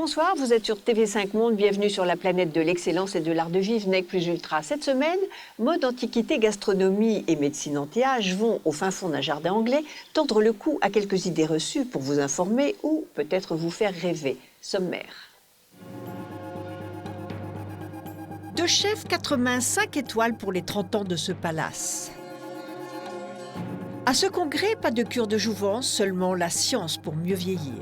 bonsoir, vous êtes sur TV5 Monde, bienvenue sur la planète de l'excellence et de l'art de vivre, NEC plus ultra. Cette semaine, mode, antiquité, gastronomie et médecine anti-âge vont, au fin fond d'un jardin anglais, tendre le cou à quelques idées reçues pour vous informer ou peut-être vous faire rêver. Sommaire. Deux chefs, 85 étoiles pour les 30 ans de ce palace. À ce congrès, pas de cure de jouvence, seulement la science pour mieux vieillir.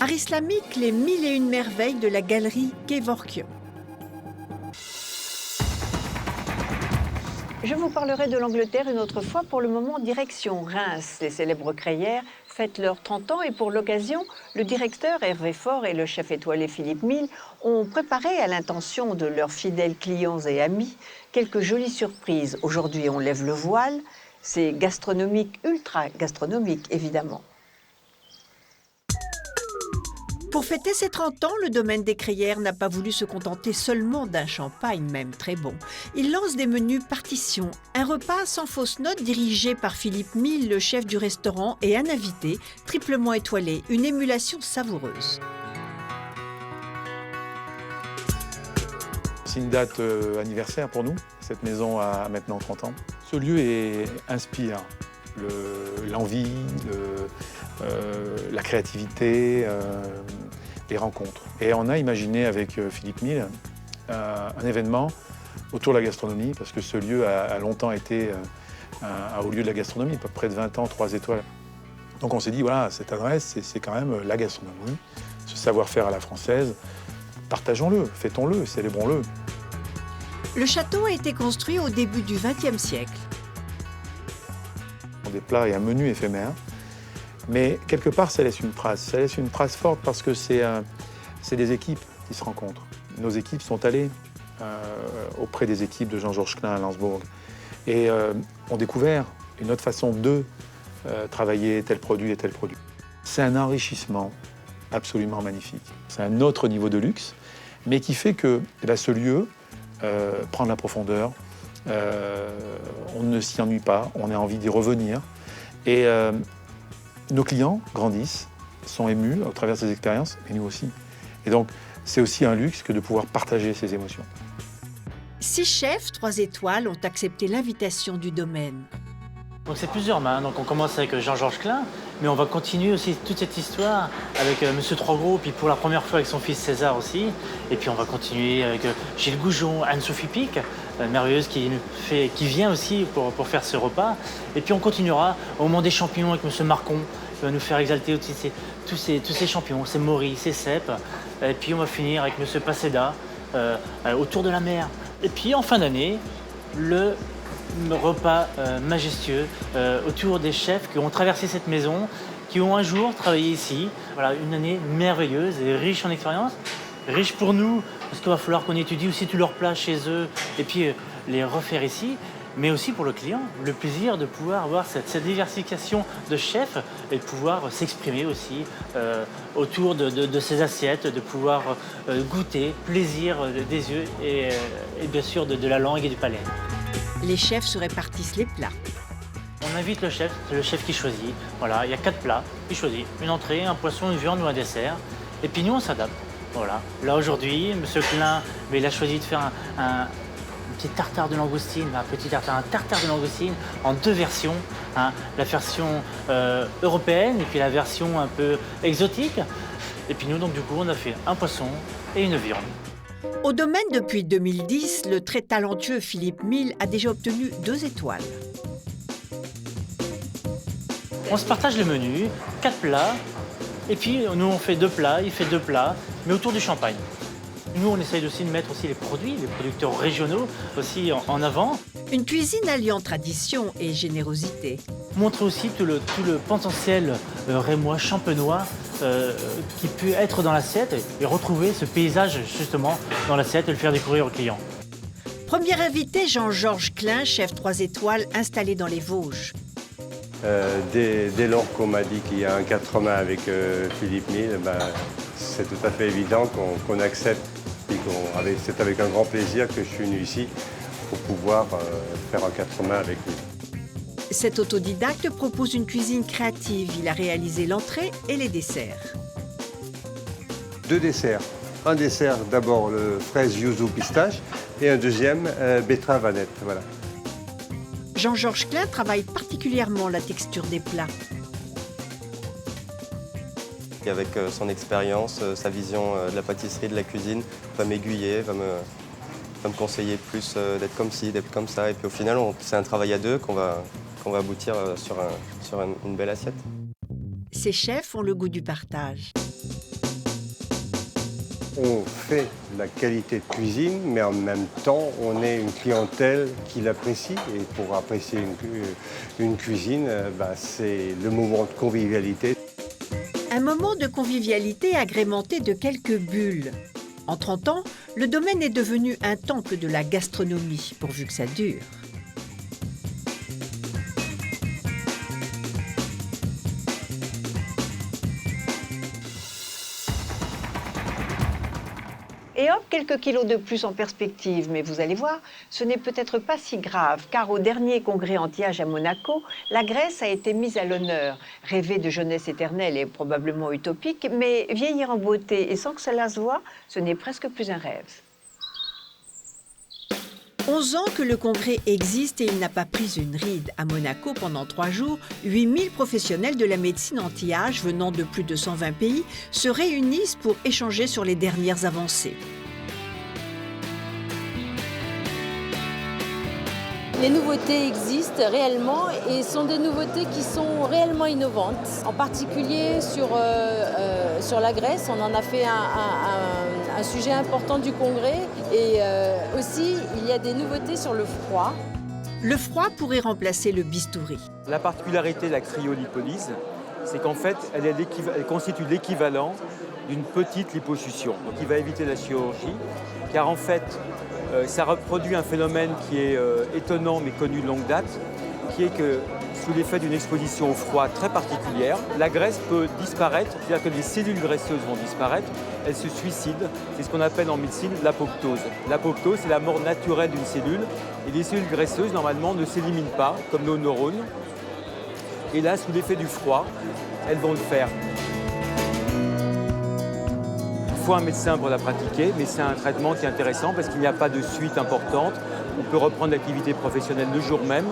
Art islamique, les 1001 merveilles de la galerie Kevorkian. Je vous parlerai de l'Angleterre une autre fois. Pour le moment, direction Reims. Les célèbres crayères fêtent leurs 30 ans et pour l'occasion, le directeur Hervé Faure et le chef étoilé Philippe Mille ont préparé à l'intention de leurs fidèles clients et amis quelques jolies surprises. Aujourd'hui, on lève le voile. C'est gastronomique, ultra gastronomique évidemment. Pour fêter ses 30 ans, le domaine des Crayères n'a pas voulu se contenter seulement d'un champagne, même très bon. Il lance des menus partitions, un repas sans fausse note dirigé par Philippe Mille, le chef du restaurant, et un invité triplement étoilé, une émulation savoureuse. C'est une date anniversaire pour nous, cette maison a maintenant 30 ans. Ce lieu inspire l'envie, la créativité, les rencontres. Et on a imaginé avec Philippe Mille un événement autour de la gastronomie, parce que ce lieu a longtemps été un haut lieu de la gastronomie, près de 20 ans, 3 étoiles. Donc on s'est dit, voilà, cette adresse, c'est quand même la gastronomie, ce savoir-faire à la française. Partageons-le, fêtons-le, célébrons-le. Le château a été construit au début du XXe siècle. Des plats et un menu éphémère, mais quelque part ça laisse une trace. Ça laisse une trace forte parce que c'est des équipes qui se rencontrent. Nos équipes sont allées auprès des équipes de Jean-Georges Klein à Landsbourg et ont découvert une autre façon de travailler tel produit et tel produit. C'est un enrichissement absolument magnifique. C'est un autre niveau de luxe, mais qui fait que ce lieu prend de la profondeur. On ne s'y ennuie pas, on a envie d'y revenir. Et nos clients grandissent, sont émus au travers de ces expériences, et nous aussi. Et donc, c'est aussi un luxe que de pouvoir partager ces émotions. 6 chefs, 3 étoiles, ont accepté l'invitation du domaine. Donc c'est plusieurs mains. Donc on commence avec Jean-Georges Klein, mais on va continuer aussi toute cette histoire avec Monsieur Troisgros, puis pour la première fois avec son fils César aussi. Et puis on va continuer avec Gilles Goujon, Anne-Sophie Pic, merveilleuse qui vient aussi pour faire ce repas. Et puis on continuera au moment des champignons avec Monsieur Marcon, qui va nous faire exalter aussi tous ces champignons, ces morilles, ces cèpes. Et puis on va finir avec Monsieur Paseda, autour de la mer. Et puis en fin d'année, le repas majestueux autour des chefs qui ont traversé cette maison, qui ont un jour travaillé ici. Voilà, une année merveilleuse et riche en expérience, riche pour nous, parce qu'il va falloir qu'on étudie aussi tous leurs plats chez eux et puis les refaire ici, mais aussi pour le client, le plaisir de pouvoir avoir cette diversification de chefs et de pouvoir s'exprimer aussi autour de ces assiettes, de pouvoir goûter, plaisir des yeux et bien sûr de la langue et du palais. Les chefs se répartissent les plats. On invite le chef, c'est le chef qui choisit. Voilà, il y a 4 plats, il choisit une entrée, un poisson, une viande ou un dessert. Et puis nous, on s'adapte. Voilà. Là aujourd'hui, M. Klein, il a choisi de faire un petit tartare de langoustine, un tartare de langoustine en 2 versions. Hein, la version européenne et puis la version un peu exotique. Et puis nous, donc du coup, on a fait un poisson et une viande. Au domaine depuis 2010, le très talentueux Philippe Mille a déjà obtenu 2 étoiles. On se partage le menu, 4 plats, et puis nous on fait 2 plats, il fait 2 plats, mais autour du champagne. Nous on essaye aussi de mettre aussi les produits, les producteurs régionaux aussi en avant. Une cuisine alliant tradition et générosité. Montrer aussi tout le potentiel rémois, champenois qui peut être dans l'assiette et retrouver ce paysage justement dans l'assiette et le faire découvrir aux clients. Premier invité, Jean-Georges Klein, chef 3 étoiles installé dans les Vosges. Dès lors qu'on m'a dit qu'il y a un 80 avec Philippe Mille, c'est tout à fait évident qu'on accepte. C'est avec un grand plaisir que je suis venu ici pour pouvoir faire un 80 avec lui. Cet autodidacte propose une cuisine créative. Il a réalisé l'entrée et les desserts. 2 desserts. Un dessert, d'abord le fraise yuzu pistache et un deuxième betterave vanette. Voilà. Jean-Georges Klein travaille particulièrement la texture des plats. Et avec son expérience, sa vision de la pâtisserie, de la cuisine, va m'aiguiller, va me conseiller plus d'être comme ci, d'être comme ça. Et puis au final, c'est un travail à deux qu'on va aboutir sur une belle assiette. Ces chefs ont le goût du partage. On fait la qualité de cuisine, mais en même temps, on est une clientèle qui l'apprécie. Et pour apprécier une cuisine, c'est le moment de convivialité. Un moment de convivialité agrémenté de quelques bulles. En 30 ans, le domaine est devenu un temple de la gastronomie, pourvu que ça dure. Et hop, quelques kilos de plus en perspective. Mais vous allez voir, ce n'est peut-être pas si grave, car au dernier congrès anti-âge à Monaco, la graisse a été mise à l'honneur. Rêver de jeunesse éternelle est probablement utopique, mais vieillir en beauté et sans que cela se voie, ce n'est presque plus un rêve. 11 ans que le congrès existe et il n'a pas pris une ride. À Monaco, pendant 3 jours, 8000 professionnels de la médecine anti-âge venant de plus de 120 pays se réunissent pour échanger sur les dernières avancées. Les nouveautés existent réellement et sont des nouveautés qui sont réellement innovantes. En particulier sur la graisse, on en a fait un sujet important du congrès. Et aussi, il y a des nouveautés sur le froid. Le froid pourrait remplacer le bistouri. La particularité de la cryolipolyse, c'est qu'en fait, elle constitue l'équivalent d'une petite liposuction. Donc il va éviter la chirurgie, car en fait, ça reproduit un phénomène qui est étonnant mais connu de longue date, qui est que sous l'effet d'une exposition au froid très particulière, la graisse peut disparaître, c'est-à-dire que les cellules graisseuses vont disparaître, elles se suicident, c'est ce qu'on appelle en médecine l'apoptose. L'apoptose, c'est la mort naturelle d'une cellule, et les cellules graisseuses, normalement, ne s'éliminent pas, comme nos neurones. Et là, sous l'effet du froid, elles vont le faire. Il faut un médecin pour la pratiquer, mais c'est un traitement qui est intéressant parce qu'il n'y a pas de suite importante. On peut reprendre l'activité professionnelle le jour même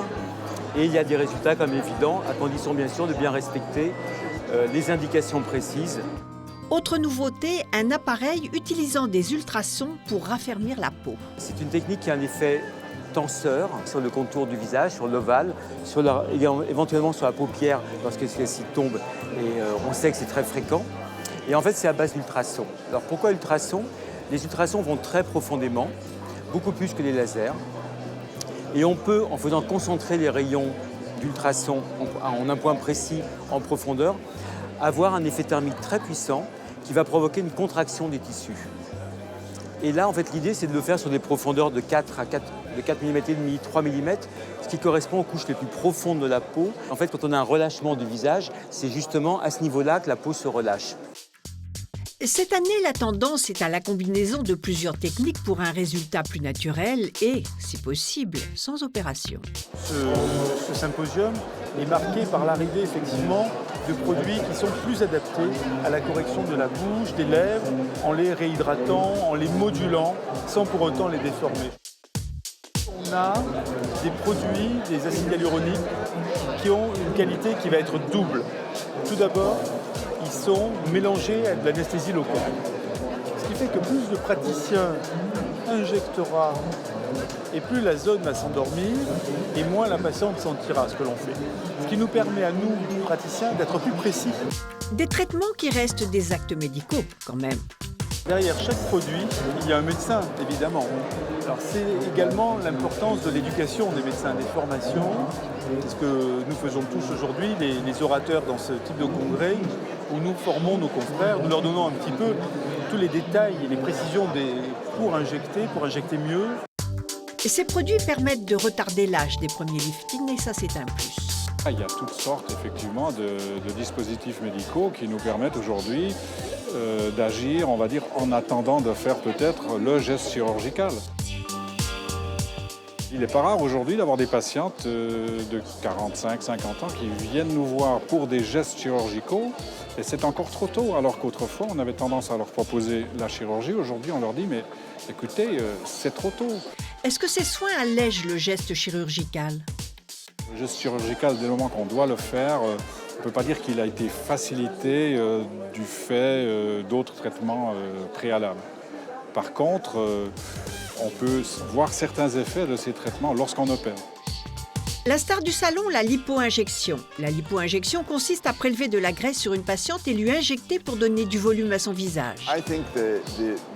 et il y a des résultats comme évident, à condition bien sûr de bien respecter les indications précises. Autre nouveauté, un appareil utilisant des ultrasons pour raffermir la peau. C'est une technique qui a un effet tenseur sur le contour du visage, sur l'ovale, éventuellement sur la paupière lorsque celle-ci tombe et on sait que c'est très fréquent. Et en fait, c'est à base d'ultrasons. Alors pourquoi ultrasons? Les ultrasons vont très profondément, beaucoup plus que les lasers. Et on peut, en faisant concentrer les rayons d'ultrasons en un point précis, en profondeur, avoir un effet thermique très puissant qui va provoquer une contraction des tissus. Et là, en fait, l'idée, c'est de le faire sur des profondeurs de 4 mm et demi, 3 mm, ce qui correspond aux couches les plus profondes de la peau. En fait, quand on a un relâchement du visage, c'est justement à ce niveau-là que la peau se relâche. Cette année, la tendance est à la combinaison de plusieurs techniques pour un résultat plus naturel et, si possible, sans opération. Ce symposium est marqué par l'arrivée effectivement de produits qui sont plus adaptés à la correction de la bouche, des lèvres, en les réhydratant, en les modulant, sans pour autant les déformer. On a des produits, des acides hyaluroniques, qui ont une qualité qui va être double. Tout d'abord, ils sont mélangés à de l'anesthésie locale. Ce qui fait que plus de praticiens injectera et plus la zone va s'endormir et moins la patiente sentira ce que l'on fait. Ce qui nous permet à nous, praticiens, d'être plus précis. Des traitements qui restent des actes médicaux, quand même. Derrière chaque produit, il y a un médecin, évidemment. Alors c'est également l'importance de l'éducation des médecins, des formations. Ce que nous faisons tous aujourd'hui, les orateurs dans ce type de congrès, où nous formons nos confrères, nous leur donnons un petit peu tous les détails et les précisions pour injecter mieux. Et ces produits permettent de retarder l'âge des premiers liftings et ça, c'est un plus. Il y a toutes sortes effectivement de dispositifs médicaux qui nous permettent aujourd'hui d'agir, on va dire, en attendant de faire peut-être le geste chirurgical. Il n'est pas rare aujourd'hui d'avoir des patientes de 45, 50 ans qui viennent nous voir pour des gestes chirurgicaux et c'est encore trop tôt, alors qu'autrefois on avait tendance à leur proposer la chirurgie. Aujourd'hui on leur dit mais écoutez, c'est trop tôt. Est-ce que ces soins allègent le geste chirurgical? Le geste chirurgical, dès le moment qu'on doit le faire, on ne peut pas dire qu'il a été facilité du fait d'autres traitements préalables. Par contre, on peut voir certains effets de ces traitements lorsqu'on opère. La star du salon, la lipo-injection. La lipo-injection consiste à prélever de la graisse sur une patiente et lui injecter pour donner du volume à son visage.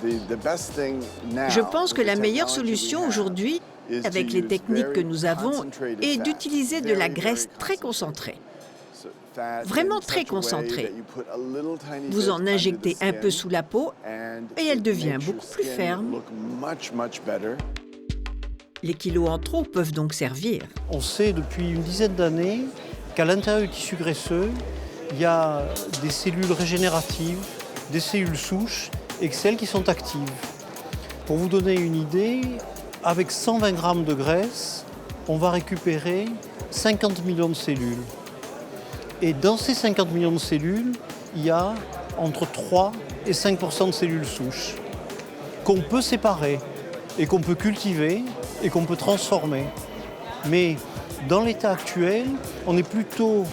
Je pense que la meilleure solution aujourd'hui, avec les techniques que nous avons, est d'utiliser de la graisse très concentrée. Vraiment très concentrée. Vous en injectez un peu sous la peau et elle devient beaucoup plus ferme. Les kilos en trop peuvent donc servir. On sait depuis une dizaine d'années qu'à l'intérieur du tissu graisseux, il y a des cellules régénératives, des cellules souches et que celles qui sont actives. Pour vous donner une idée, avec 120 grammes de graisse, on va récupérer 50 millions de cellules. Et dans ces 50 millions de cellules, il y a entre 3 et 5% de cellules souches qu'on peut séparer et qu'on peut cultiver et qu'on peut transformer. Mais dans l'état actuel, on est plutôt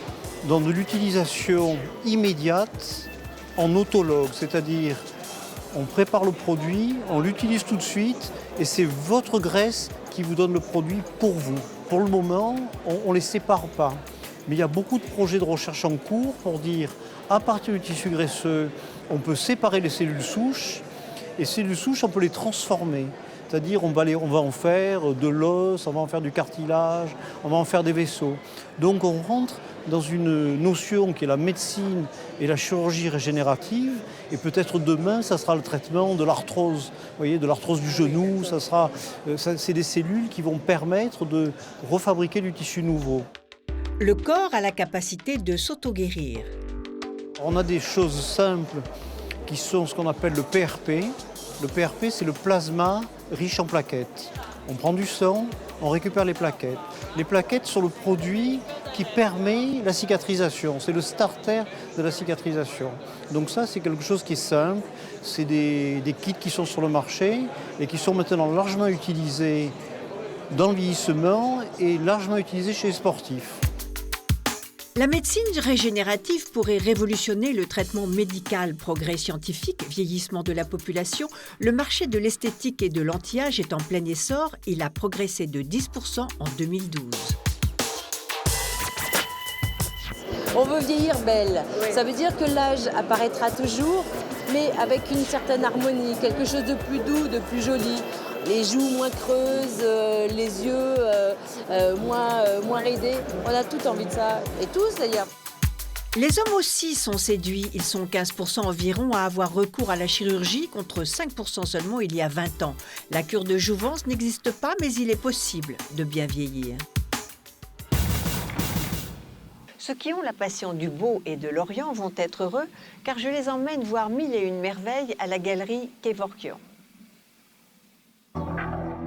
dans de l'utilisation immédiate en autologue, c'est-à-dire on prépare le produit, on l'utilise tout de suite et c'est votre graisse qui vous donne le produit pour vous. Pour le moment, on ne les sépare pas. Mais il y a beaucoup de projets de recherche en cours pour dire, à partir du tissu graisseux, on peut séparer les cellules souches, et ces cellules souches, on peut les transformer. C'est-à-dire, on va en faire de l'os, on va en faire du cartilage, on va en faire des vaisseaux. Donc on rentre dans une notion qui est la médecine et la chirurgie régénérative, et peut-être demain, ça sera le traitement de l'arthrose. Vous voyez, de l'arthrose du genou, c'est des cellules qui vont permettre de refabriquer du tissu nouveau. Le corps a la capacité de s'auto-guérir. On a des choses simples qui sont ce qu'on appelle le PRP. Le PRP, c'est le plasma riche en plaquettes. On prend du sang, on récupère les plaquettes. Les plaquettes sont le produit qui permet la cicatrisation. C'est le starter de la cicatrisation. Donc ça, c'est quelque chose qui est simple. C'est des kits qui sont sur le marché et qui sont maintenant largement utilisés dans le vieillissement et largement utilisés chez les sportifs. La médecine régénérative pourrait révolutionner le traitement médical. Progrès scientifique, vieillissement de la population, le marché de l'esthétique et de l'anti-âge est en plein essor. Il a progressé de 10% en 2012. On veut vieillir belle. Oui. Ça veut dire que l'âge apparaîtra toujours, mais avec une certaine harmonie, quelque chose de plus doux, de plus joli. Les joues moins creuses, les yeux moins raidés. On a tout envie de ça, et tous d'ailleurs. Les hommes aussi sont séduits. Ils sont 15% environ à avoir recours à la chirurgie, contre 5% seulement il y a 20 ans. La cure de jouvence n'existe pas, mais il est possible de bien vieillir. Ceux qui ont la passion du beau et de l'Orient vont être heureux, car je les emmène voir 1001 merveilles à la galerie Kevorkian.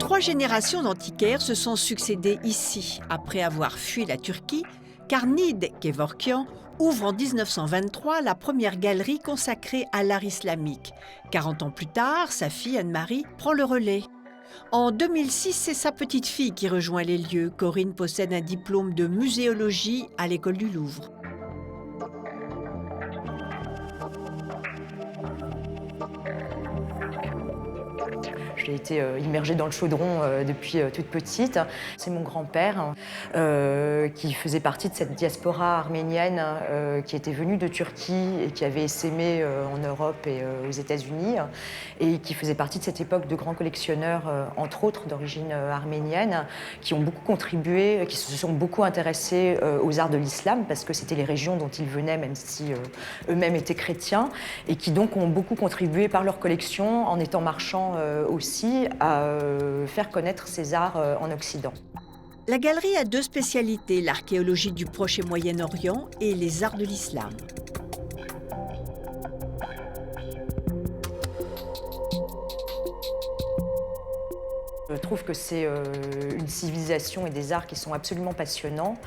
3 générations d'antiquaires se sont succédées ici. Après avoir fui la Turquie, Karnid Kevorkian ouvre en 1923 la première galerie consacrée à l'art islamique. 40 ans plus tard, sa fille Anne-Marie prend le relais. En 2006, c'est sa petite fille qui rejoint les lieux. Corinne possède un diplôme de muséologie à l'école du Louvre. J'ai été immergée dans le chaudron depuis toute petite. C'est mon grand-père qui faisait partie de cette diaspora arménienne qui était venue de Turquie et qui avait essaimé en Europe et aux États-Unis et qui faisait partie de cette époque de grands collectionneurs, entre autres d'origine arménienne, qui ont beaucoup contribué, qui se sont beaucoup intéressés aux arts de l'islam parce que c'était les régions dont ils venaient, même si eux-mêmes étaient chrétiens, et qui donc ont beaucoup contribué par leur collection, en étant marchands aussi, à faire connaître ces arts en Occident. La galerie a 2 spécialités, l'archéologie du Proche et Moyen-Orient et les arts de l'islam. Je trouve que c'est une civilisation et des arts qui sont absolument passionnants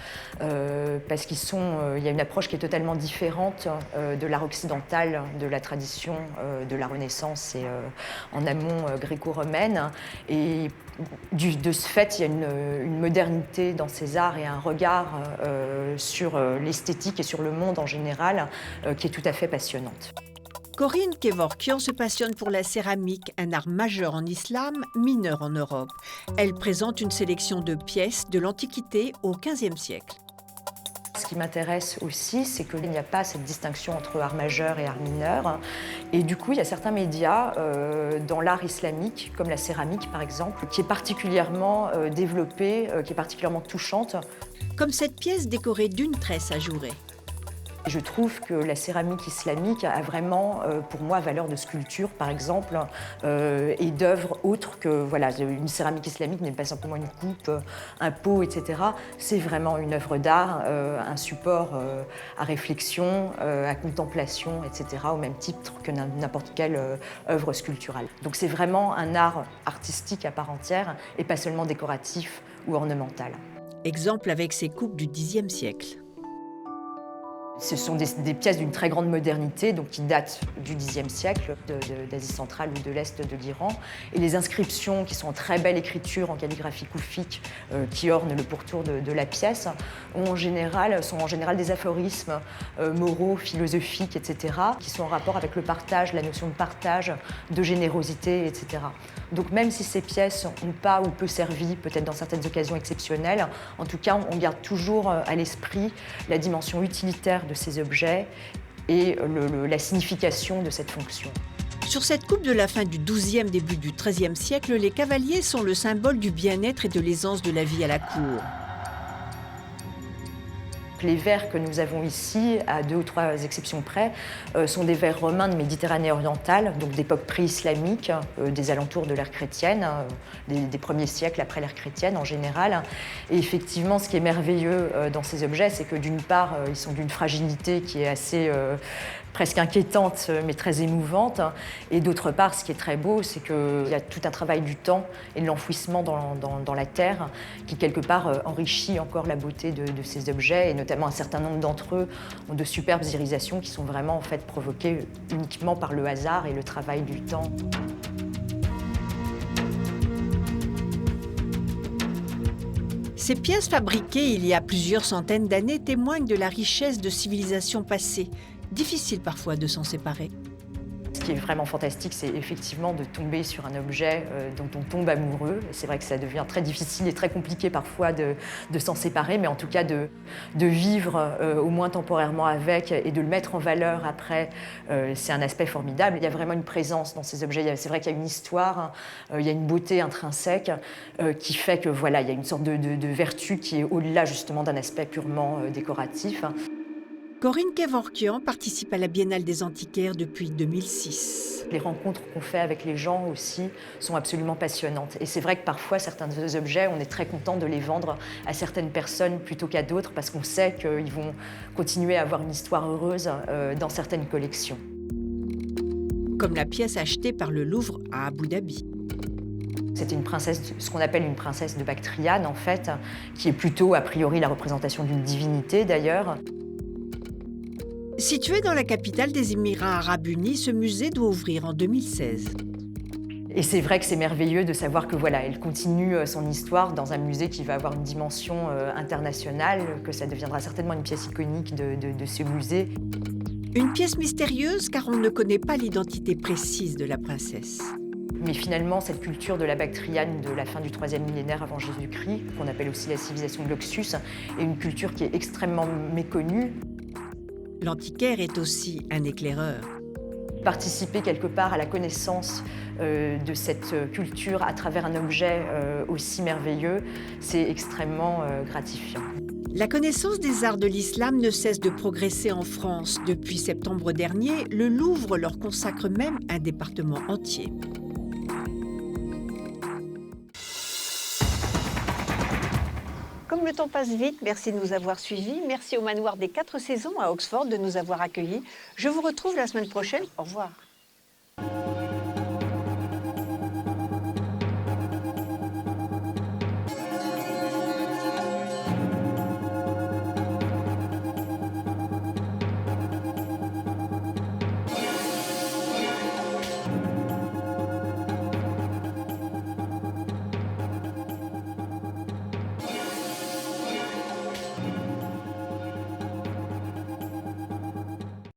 parce qu'il y a une approche qui est totalement différente de l'art occidental, de la tradition de la Renaissance et en amont gréco-romaine. Et de ce fait, il y a une modernité dans ces arts et un regard sur l'esthétique et sur le monde en général qui est tout à fait passionnante. Corinne Kevorkian se passionne pour la céramique, un art majeur en islam, mineur en Europe. Elle présente une sélection de pièces de l'Antiquité au XVe siècle. Ce qui m'intéresse aussi, c'est qu'il n'y a pas cette distinction entre art majeur et art mineur. Et du coup, il y a certains médias dans l'art islamique, comme la céramique par exemple, qui est particulièrement développée, qui est particulièrement touchante. Comme cette pièce décorée d'une tresse ajourée. Je trouve que la céramique islamique a vraiment, pour moi, valeur de sculpture, par exemple, et d'œuvres autres que, voilà, une céramique islamique n'est pas simplement une coupe, un pot, etc. C'est vraiment une œuvre d'art, un support à réflexion, à contemplation, etc., au même titre que n'importe quelle œuvre sculpturale. Donc c'est vraiment un art artistique à part entière, et pas seulement décoratif ou ornemental. Exemple avec ces coupes du Xe siècle. Ce sont des pièces d'une très grande modernité, donc qui datent du Xe siècle, d'Asie centrale ou de l'Est de l'Iran. Et les inscriptions, qui sont en très belle écriture, en calligraphie koufique, qui ornent le pourtour de la pièce, sont en général des aphorismes moraux, philosophiques, etc., qui sont en rapport avec le partage, la notion de partage, de générosité, etc. Donc même si ces pièces n'ont pas ou peu servi, peut-être dans certaines occasions exceptionnelles, en tout cas, on garde toujours à l'esprit la dimension utilitaire de ces objets et la signification de cette fonction. Sur cette coupe de la fin du XIIe, début du XIIIe siècle, les cavaliers sont le symbole du bien-être et de l'aisance de la vie à la cour. Les vers que nous avons ici, à 2 ou 3 exceptions près, sont des vers romains de Méditerranée orientale, donc d'époque pré-islamique, des alentours de l'ère chrétienne, des premiers siècles après l'ère chrétienne en général. Et effectivement, ce qui est merveilleux dans ces objets, c'est que d'une part, ils sont d'une fragilité qui est assez presque inquiétante, mais très émouvante. Et d'autre part, ce qui est très beau, c'est qu'il y a tout un travail du temps et de l'enfouissement dans la terre qui, quelque part, enrichit encore la beauté de ces objets. Et notamment, un certain nombre d'entre eux ont de superbes irisations qui sont vraiment en fait provoquées uniquement par le hasard et le travail du temps. Ces pièces fabriquées il y a plusieurs centaines d'années témoignent de la richesse de civilisations passées. Difficile parfois de s'en séparer. Ce qui est vraiment fantastique, c'est effectivement de tomber sur un objet dont on tombe amoureux. C'est vrai que ça devient très difficile et très compliqué parfois de s'en séparer, mais en tout cas de vivre au moins temporairement avec et de le mettre en valeur après, c'est un aspect formidable. Il y a vraiment une présence dans ces objets. C'est vrai qu'il y a une histoire, il y a une beauté intrinsèque qui fait que voilà, il y a une sorte de vertu qui est au-delà justement d'un aspect purement décoratif. Corinne Kevorkian participe à la Biennale des Antiquaires depuis 2006. Les rencontres qu'on fait avec les gens aussi sont absolument passionnantes. Et c'est vrai que parfois, certains objets, on est très content de les vendre à certaines personnes plutôt qu'à d'autres parce qu'on sait qu'ils vont continuer à avoir une histoire heureuse dans certaines collections. Comme la pièce achetée par le Louvre à Abu Dhabi. C'était une princesse, ce qu'on appelle une princesse de Bactriane en fait, qui est plutôt a priori la représentation d'une divinité d'ailleurs. Situé dans la capitale des Émirats arabes unis, ce musée doit ouvrir en 2016. Et c'est vrai que c'est merveilleux de savoir que voilà, elle continue son histoire dans un musée qui va avoir une dimension internationale, que ça deviendra certainement une pièce iconique de ce musée. Une pièce mystérieuse car on ne connaît pas l'identité précise de la princesse. Mais finalement, cette culture de la Bactriane de la fin du 3e millénaire avant Jésus-Christ, qu'on appelle aussi la civilisation de l'Oxus, est une culture qui est extrêmement méconnue. L'antiquaire est aussi un éclaireur. Participer quelque part à la connaissance de cette culture à travers un objet aussi merveilleux, c'est extrêmement gratifiant. La connaissance des arts de l'islam ne cesse de progresser en France. Depuis septembre dernier, le Louvre leur consacre même un département entier. Comme le temps passe vite, merci de nous avoir suivis. Merci au Manoir des 4 Saisons à Oxford de nous avoir accueillis. Je vous retrouve la semaine prochaine. Au revoir.